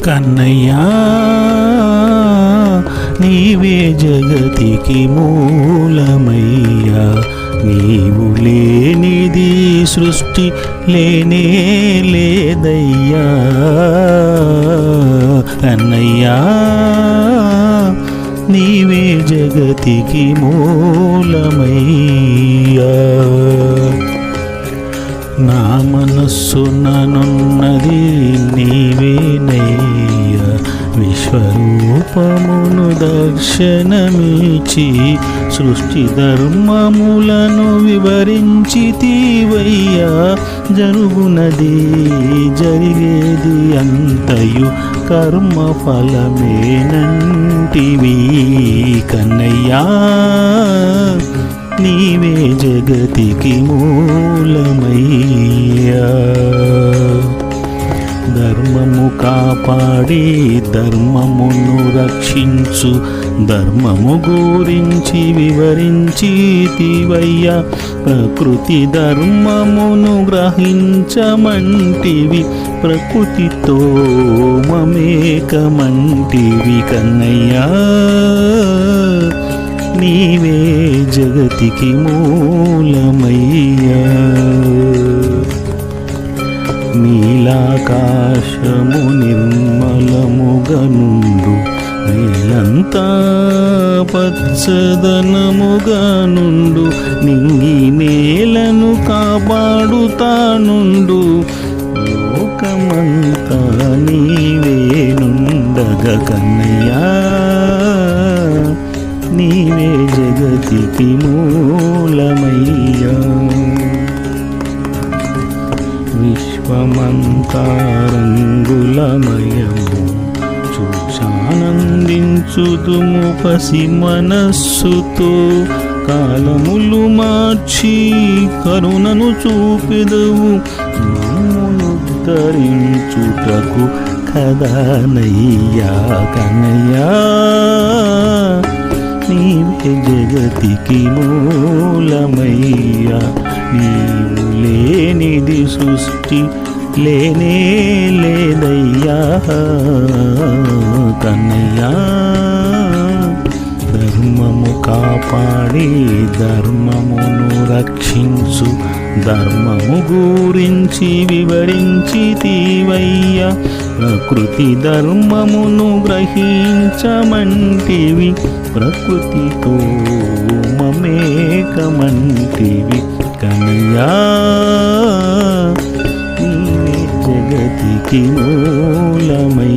కన్నయ్యా నీవే జగతికి మూలమయ్యా, నీవు లేనిది సృష్టి లేనే లేదయ్యా. కన్నయ్యా నీవే జగతికి మూలమయ్యా. నా మనస్సుననున్నది నీవేనయ్యా, విశ్వరూపమును దర్శనమిచ్చి సృష్టి ధర్మములను వివరించితివయ్యా. జరుగునది జరిగేది అంతయు కర్మ ఫలమేనంటివి. కన్నయ్యా నీవే జగతికి మూలమయ్యా. ధర్మము కాపాడి ధర్మమును రక్షించు, ధర్మము గురించి వివరించితివయ్యా. ప్రకృతి ధర్మమును గ్రహించమంటివి, ప్రకృతితో మమేకమంటివి. కన్నయ్యా నీవే జగతికి మూలమయ్యా. నీలాకాశము నిర్మలముగనుండు, నీలంతా పచ్చదనముగనుండు, నింగి నేలను కాపాడుతానుండు. లోకమంతా నీవే నుండగా కన్నయ్యా నీవే జగతికి మూలమయ్యా. విశ్వమంతా రంగులమయము, చూశానందించుదుము పసి మనస్సుతో. కాలములు మార్చి కరుణను చూపెదవు, మమ్మును ధరించుటకు కదనయ్యా. కన్నయ్యా నీవే జగతికి మూలమయ్యా, నీవు లేనిది సృష్టి లేనే లేదయ్యా. కన్నయ్యా ధర్మము కాపాడి ధర్మమును రక్షించు, ధర్మము గురించి వివరించితివయ్యా. ప్రకృతి ధర్మమును గ్రహించమంటివి, ప్రకృతితో మమేకమంటివి. కన్నయ్యా నీవే జగతికి మూలమై